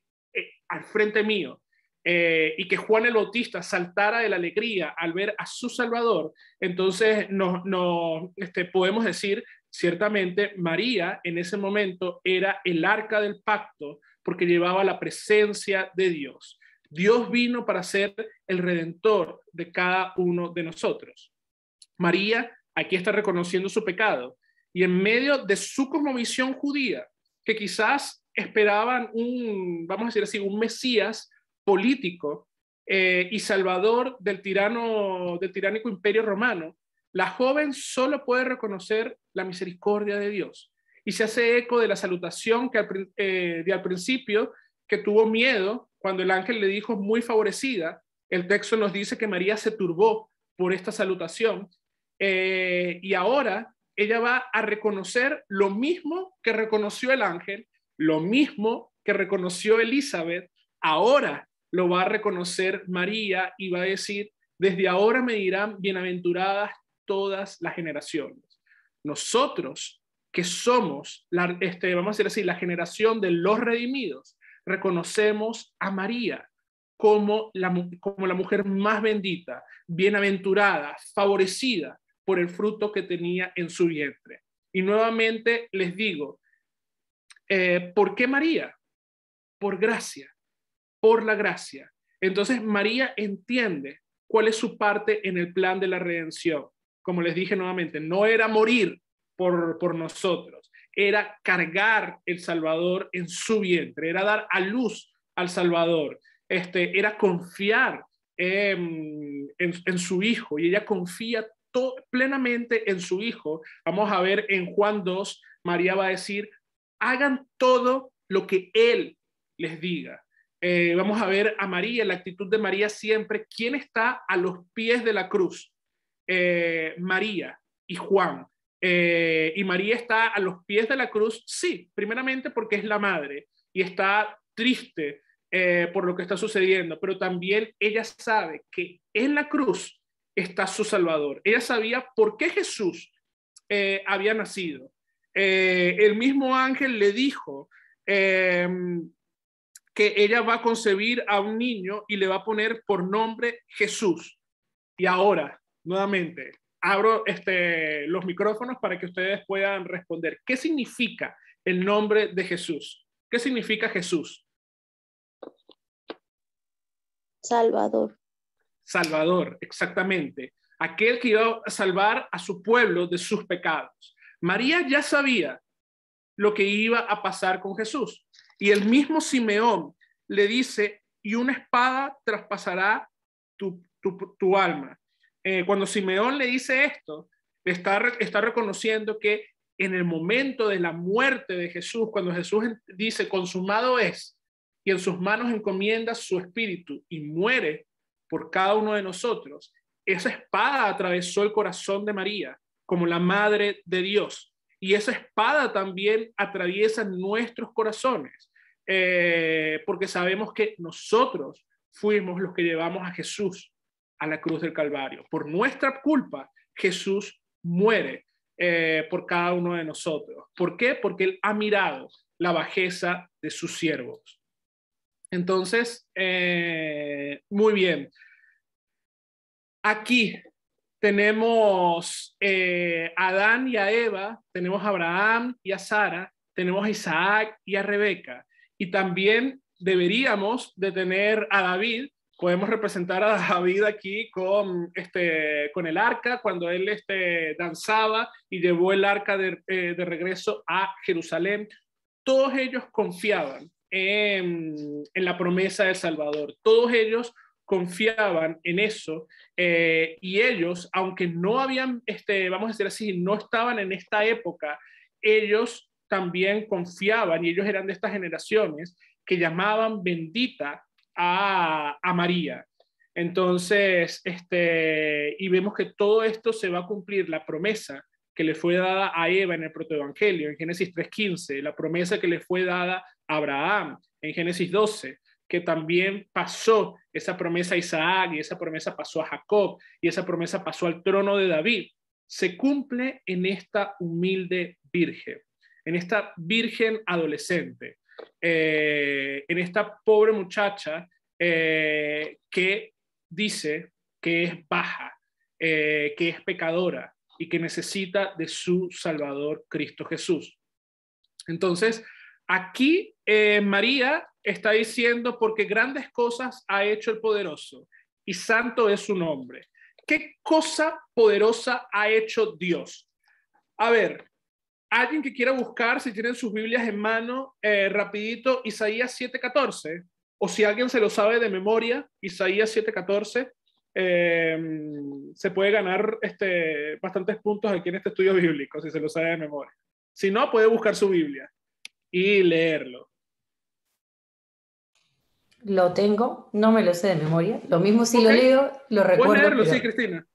al frente mío. Y que Juan el Bautista saltara de la alegría al ver a su Salvador, entonces podemos decir, ciertamente María en ese momento era el arca del pacto porque llevaba la presencia de Dios. Dios vino para ser el redentor de cada uno de nosotros. María aquí está reconociendo su pecado y en medio de su cosmovisión judía, que quizás esperaban vamos a decir así, un Mesías político y salvador del tiránico imperio romano, la joven solo puede reconocer la misericordia de Dios y se hace eco de la salutación que al principio, que tuvo miedo cuando el ángel le dijo muy favorecida. El texto nos dice que María se turbó por esta salutación y ahora ella va a reconocer lo mismo que reconoció el ángel, lo mismo que reconoció Elizabeth. Ahora lo va a reconocer María y va a decir, desde ahora me dirán bienaventuradas todas las generaciones. Nosotros que somos, vamos a decir así, la generación de los redimidos, reconocemos a María como la mujer más bendita, bienaventurada, favorecida por el fruto que tenía en su vientre. Y nuevamente les digo, ¿por qué María? Por gracia. Por la gracia. Entonces María entiende cuál es su parte en el plan de la redención. Como les dije nuevamente, no era morir por nosotros, era cargar el Salvador en su vientre, era dar a luz al Salvador, era confiar en su Hijo, y ella confía plenamente en su Hijo. Vamos a ver en Juan 2, María va a decir, hagan todo lo que Él les diga. Vamos a ver a María, la actitud de María siempre. ¿Quién está a los pies de la cruz? María y Juan. Y María está a los pies de la cruz, sí, primeramente porque es la madre y está triste por lo que está sucediendo, pero también ella sabe que en la cruz está su Salvador. Ella sabía por qué Jesús había nacido. El mismo ángel le dijo que ella va a concebir a un niño y le va a poner por nombre Jesús. Y ahora, nuevamente, abro los micrófonos para que ustedes puedan responder. ¿Qué significa el nombre de Jesús? ¿Qué significa Jesús? Salvador. Salvador, exactamente. Aquel que iba a salvar a su pueblo de sus pecados. María ya sabía lo que iba a pasar con Jesús. Y el mismo Simeón le dice y una espada traspasará tu alma. Cuando Simeón le dice esto, está reconociendo que en el momento de la muerte de Jesús, cuando Jesús dice consumado es, y en sus manos encomienda su espíritu y muere por cada uno de nosotros, esa espada atravesó el corazón de María como la madre de Dios, y esa espada también atraviesa nuestros corazones, porque sabemos que nosotros fuimos los que llevamos a Jesús a la cruz del Calvario. Por nuestra culpa, Jesús muere por cada uno de nosotros. ¿Por qué? Porque Él ha mirado la bajeza de sus siervos. Entonces, muy bien. Aquí tenemos a Adán y a Eva, tenemos a Abraham y a Sara, tenemos a Isaac y a Rebeca. Y también deberíamos de tener a David. Podemos representar a David aquí con el arca, cuando él danzaba y llevó el arca de regreso a Jerusalén. Todos ellos confiaban en la promesa del Salvador. Todos ellos confiaban en eso, y ellos, aunque no habían, vamos a decir así, no estaban en esta época, ellos también confiaban, y ellos eran de estas generaciones que llamaban bendita a María. Entonces, y vemos que todo esto se va a cumplir, la promesa que le fue dada a Eva en el protoevangelio, en Génesis 3:15, la promesa que le fue dada a Abraham en Génesis 12, que también pasó esa promesa a Isaac, y esa promesa pasó a Jacob, y esa promesa pasó al trono de David, se cumple en esta humilde virgen, en esta virgen adolescente, en esta pobre muchacha que dice que es baja, que es pecadora y que necesita de su Salvador Cristo Jesús. Entonces, aquí María está diciendo, porque grandes cosas ha hecho el poderoso y santo es su nombre. ¿Qué cosa poderosa ha hecho Dios? A ver, alguien que quiera buscar, si tienen sus Biblias en mano, rapidito, Isaías 7:14, o si alguien se lo sabe de memoria, Isaías 7:14, se puede ganar bastantes puntos aquí en este estudio bíblico, si se lo sabe de memoria. Si no, puede buscar su Biblia y leerlo. Lo tengo, no me lo sé de memoria. Lo mismo si lo leo, lo recuerdo. Puedes leerlo, pero... sí, Cristina.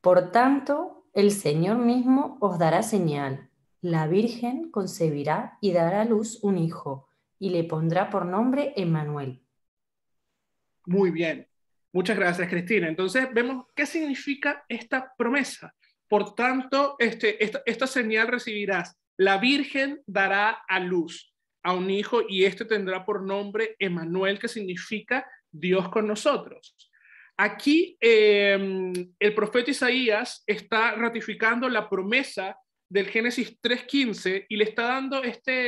Por tanto, el Señor mismo os dará señal. La Virgen concebirá y dará a luz un hijo, y le pondrá por nombre Emmanuel. Muy bien. Muchas gracias, Cristina. Entonces, vemos qué significa esta promesa. Por tanto, esta señal recibirás. La Virgen dará a luz a un hijo, y tendrá por nombre Emmanuel, que significa Dios con nosotros. Aquí el profeta Isaías está ratificando la promesa del Génesis 3:15 y le está dando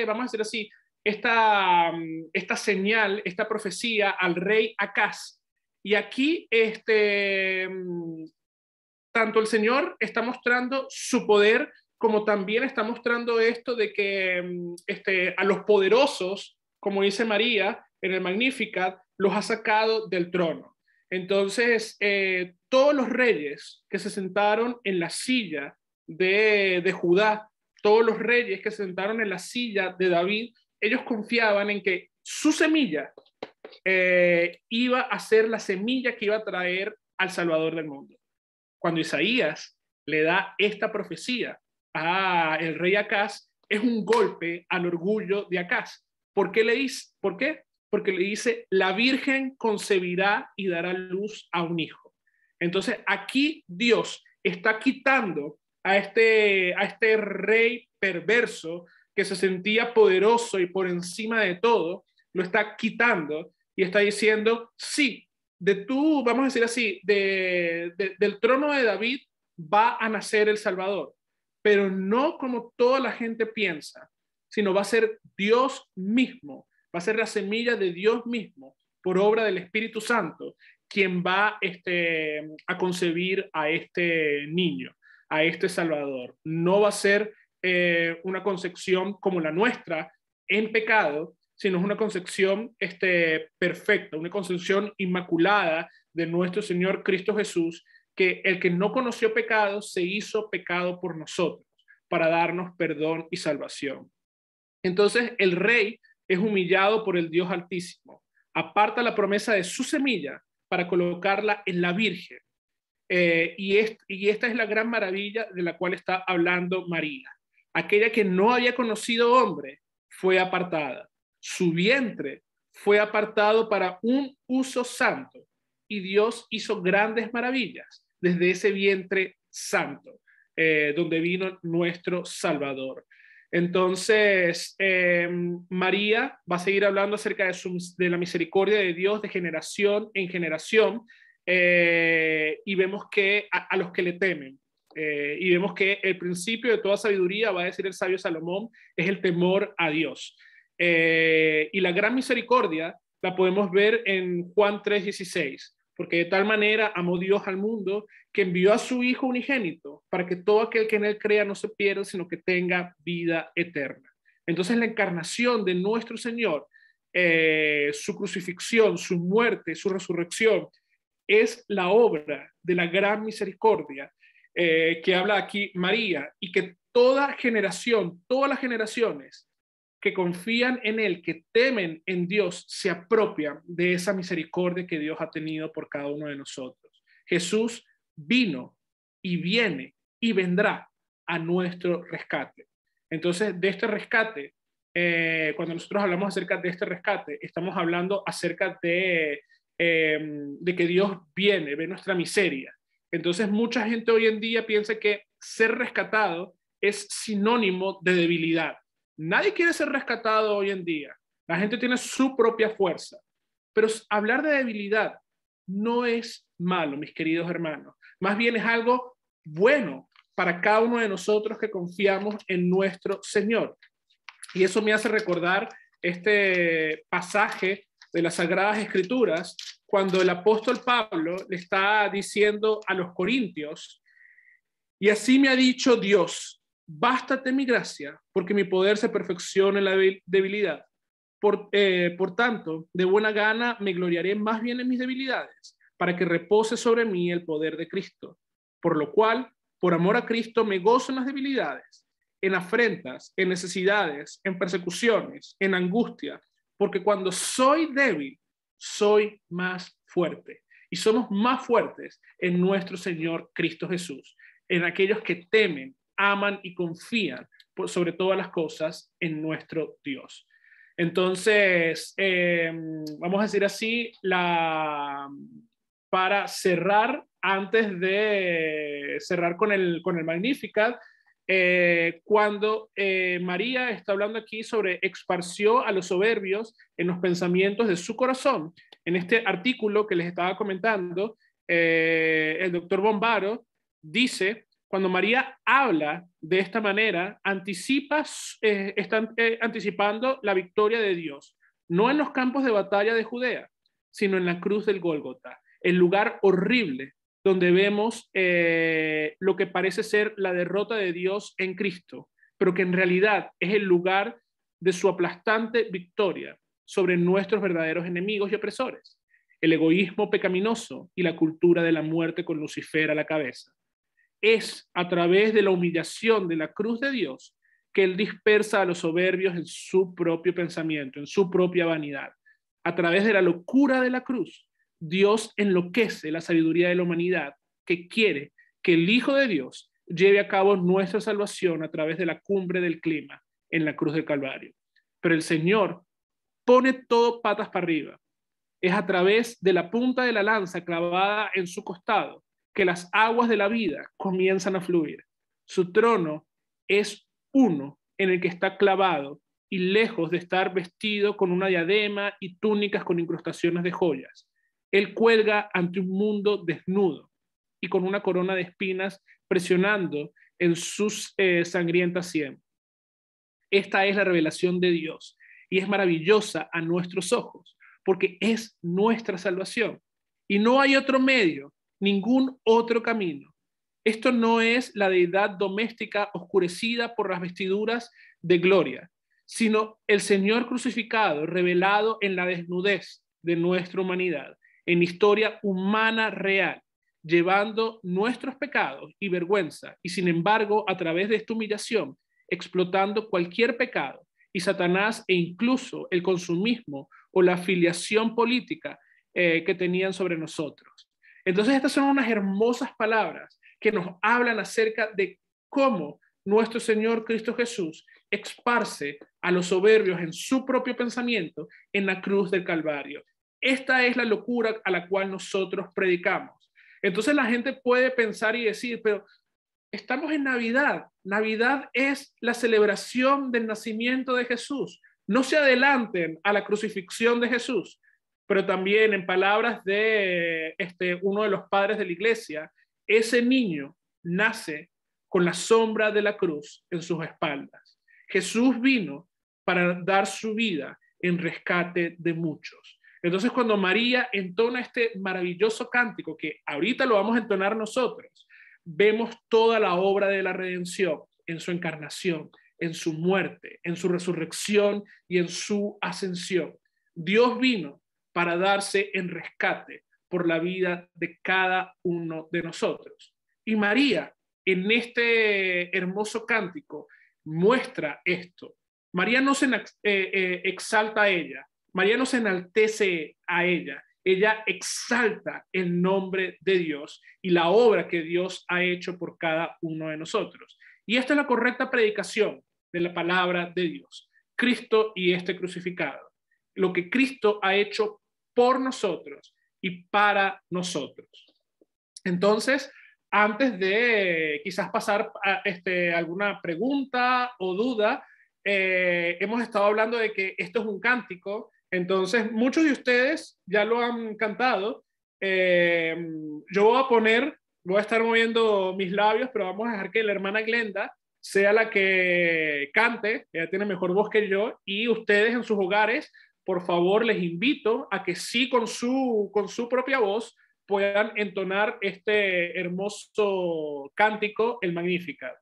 vamos a decir así, esta señal, esta profecía al rey Acaz. Y aquí tanto el Señor está mostrando su poder, como también está mostrando esto de que a los poderosos, como dice María en el Magnificat, los ha sacado del trono. Entonces, todos los reyes que se sentaron en la silla de Judá, todos los reyes que se sentaron en la silla de David, ellos confiaban en que su semilla iba a ser la semilla que iba a traer al Salvador del mundo. Cuando Isaías le da esta profecía al rey Acaz, es un golpe al orgullo de Acaz. ¿Por qué le dice? ¿Por qué? Porque le dice, la Virgen concebirá y dará luz a un hijo. Entonces, aquí Dios está quitando a este rey perverso que se sentía poderoso y por encima de todo, lo está quitando y está diciendo, sí, vamos a decir así, del trono de David va a nacer el Salvador, pero no como toda la gente piensa, sino va a ser Dios mismo, va a ser la semilla de Dios mismo, por obra del Espíritu Santo, quien va a concebir a este niño, a este Salvador. No va a ser una concepción como la nuestra, en pecado, sino es una concepción perfecta, una concepción inmaculada de nuestro Señor Cristo Jesús, que el que no conoció pecado se hizo pecado por nosotros, para darnos perdón y salvación. Entonces el rey es humillado por el Dios Altísimo, aparta la promesa de su semilla para colocarla en la Virgen. Y esta es la gran maravilla de la cual está hablando María. Aquella que no había conocido hombre fue apartada. Su vientre fue apartado para un uso santo, y Dios hizo grandes maravillas desde ese vientre santo, donde vino nuestro Salvador. Entonces, María va a seguir hablando acerca de la misericordia de Dios de generación en generación, y vemos que a los que le temen, y vemos que el principio de toda sabiduría, va a decir el sabio Salomón, es el temor a Dios. Y la gran misericordia la podemos ver en Juan 3:16, porque de tal manera amó Dios al mundo que envió a su Hijo unigénito para que todo aquel que en él crea no se pierda, sino que tenga vida eterna. Entonces la encarnación de nuestro Señor, su crucifixión, su muerte, su resurrección, es la obra de la gran misericordia que habla aquí María, y que toda generación, todas las generaciones que confían en Él, que temen en Dios, se apropian de esa misericordia que Dios ha tenido por cada uno de nosotros. Jesús vino y viene y vendrá a nuestro rescate. Entonces, de este rescate, cuando nosotros hablamos acerca de este rescate, estamos hablando acerca de que Dios viene, ve nuestra miseria. Entonces, mucha gente hoy en día piensa que ser rescatado es sinónimo de debilidad. Nadie quiere ser rescatado hoy en día. La gente tiene su propia fuerza. Pero hablar de debilidad no es malo, mis queridos hermanos. Más bien es algo bueno para cada uno de nosotros que confiamos en nuestro Señor. Y eso me hace recordar este pasaje de las Sagradas Escrituras, cuando el apóstol Pablo le está diciendo a los corintios: y así me ha dicho Dios, bástate mi gracia, porque mi poder se perfecciona en la debilidad. Por tanto, de buena gana me gloriaré más bien en mis debilidades, para que repose sobre mí el poder de Cristo. Por lo cual, por amor a Cristo, me gozo en las debilidades, en afrentas, en necesidades, en persecuciones, en angustia, porque cuando soy débil, soy más fuerte. Y somos más fuertes en nuestro Señor Cristo Jesús, en aquellos que temen, aman y confían sobre todas las cosas en nuestro Dios. Entonces, vamos a decir así, para cerrar, antes de cerrar con el Magnificat, cuando María está hablando aquí sobre esparció a los soberbios en los pensamientos de su corazón, en este artículo que les estaba comentando, el doctor Bombaro dice: cuando María habla de esta manera, están anticipando la victoria de Dios, no en los campos de batalla de Judea, sino en la cruz del Gólgota, el lugar horrible donde vemos lo que parece ser la derrota de Dios en Cristo, pero que en realidad es el lugar de su aplastante victoria sobre nuestros verdaderos enemigos y opresores, el egoísmo pecaminoso y la cultura de la muerte con Lucifer a la cabeza. Es a través de la humillación de la cruz de Dios que Él dispersa a los soberbios en su propio pensamiento, en su propia vanidad. A través de la locura de la cruz, Dios enloquece la sabiduría de la humanidad, que quiere que el Hijo de Dios lleve a cabo nuestra salvación a través de la cumbre del clima en la cruz del Calvario. Pero el Señor pone todo patas para arriba. Es a través de la punta de la lanza clavada en su costado que las aguas de la vida comienzan a fluir. Su trono es uno en el que está clavado, y lejos de estar vestido con una diadema y túnicas con incrustaciones de joyas, Él cuelga ante un mundo desnudo y con una corona de espinas presionando en sus sangrientas sien. Esta es la revelación de Dios, y es maravillosa a nuestros ojos, porque es nuestra salvación. Y no hay otro medio, ningún otro camino. Esto no es la deidad doméstica oscurecida por las vestiduras de gloria, sino el Señor crucificado, revelado en la desnudez de nuestra humanidad, en historia humana real, llevando nuestros pecados y vergüenza, y sin embargo, a través de esta humillación, explotando cualquier pecado, y Satanás e incluso el consumismo o la afiliación política que tenían sobre nosotros. Entonces, estas son unas hermosas palabras que nos hablan acerca de cómo nuestro Señor Cristo Jesús esparce a los soberbios en su propio pensamiento en la cruz del Calvario. Esta es la locura a la cual nosotros predicamos. Entonces la gente puede pensar y decir, pero estamos en Navidad. Navidad es la celebración del nacimiento de Jesús. No se adelanten a la crucifixión de Jesús. Pero también, en palabras de uno de los padres de la iglesia, ese niño nace con la sombra de la cruz en sus espaldas. Jesús vino para dar su vida en rescate de muchos. Entonces, cuando María entona este maravilloso cántico, que ahorita lo vamos a entonar nosotros, vemos toda la obra de la redención en su encarnación, en su muerte, en su resurrección y en su ascensión. Dios vino para darse en rescate por la vida de cada uno de nosotros. Y María, en este hermoso cántico, muestra esto. María no se exalta a ella, María no se enaltece a ella, ella exalta el nombre de Dios y la obra que Dios ha hecho por cada uno de nosotros. Y esta es la correcta predicación de la palabra de Dios, Cristo y este crucificado, lo que Cristo ha hecho por nosotros y para nosotros. Entonces, antes de quizás pasar a alguna pregunta o duda, hemos estado hablando de que esto es un cántico, entonces muchos de ustedes ya lo han cantado. Yo voy a estar moviendo mis labios, pero vamos a dejar que la hermana Glenda sea la que cante, ella tiene mejor voz que yo, y ustedes en sus hogares, por favor, les invito a que sí con su propia voz puedan entonar este hermoso cántico, el Magnificat.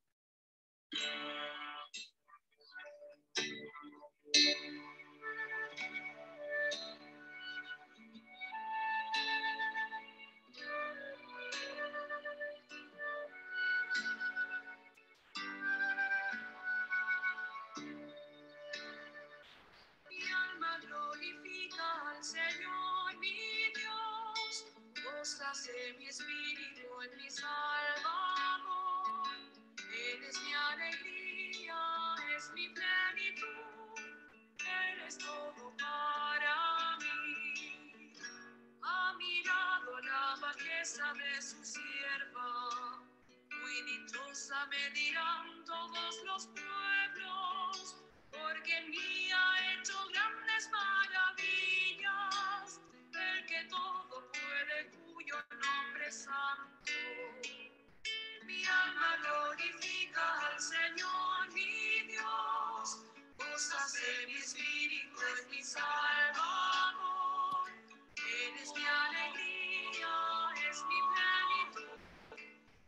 Señor mi Dios, gózase mi espíritu en mi Salvador. Eres mi alegría, es mi plenitud, eres todo para mí. Ha mirado la bajeza de su sierva, muy dichosa me dirán todos los pueblos, porque en mí ha hecho grandes maravillas, el que todo puede, cuyo nombre es santo. Mi alma glorifica al Señor mi Dios, gózase mi espíritu en mi Salvador. Eres mi alegría, es mi plenitud,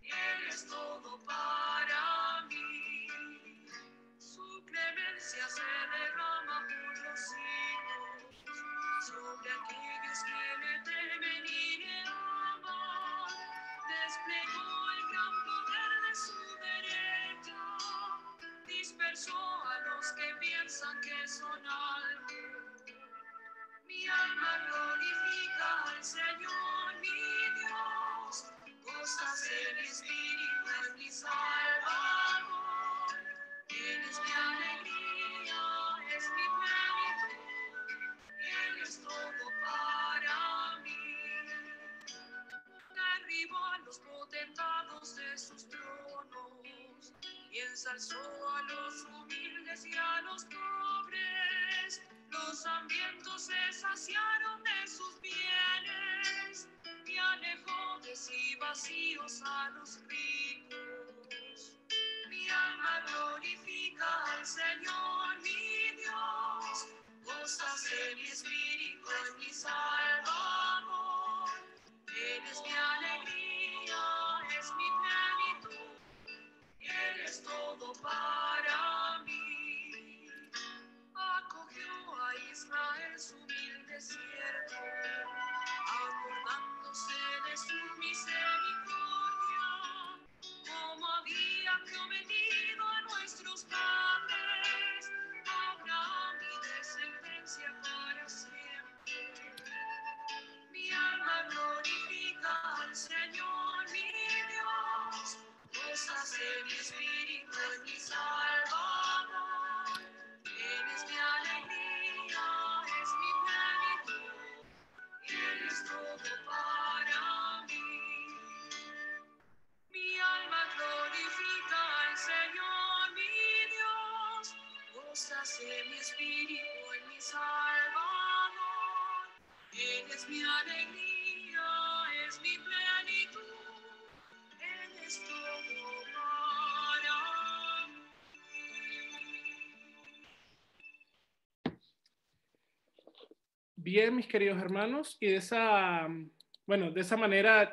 eres todo para mí. Su clemencia se derrama por los siglos sobre aquellos que le temen y le aman. Desplegó el gran poder de su derecha, dispersó a los que piensan que son algo. Mi alma glorifica al Señor mi Dios, gózase mi espíritu en mi Salvador. Eres mi alegría, es mi plenitud, eres todo para mí. Derribó a los potentados de sus tronos y ensalzó a los humildes y a los pobres. Los hambrientos se saciaron de sus bienes y alejó de sí vacíos a los ricos. Mi alma glorifica al Señor mi Dios, gózase mi espíritu en mi Salvador. Eres mi alegría, es mi plenitud, eres todo para mí. mi espíritu, es mi salvador. Él es mi alegría, es mi plenitud. Él es todo para mí. Mi alma glorifica al Señor, mi Dios. Gózase mi espíritu en mi Salvador. Él es mi alegría, es mi plenitud. Él es todo para mí. Bien, mis queridos hermanos, y de esa manera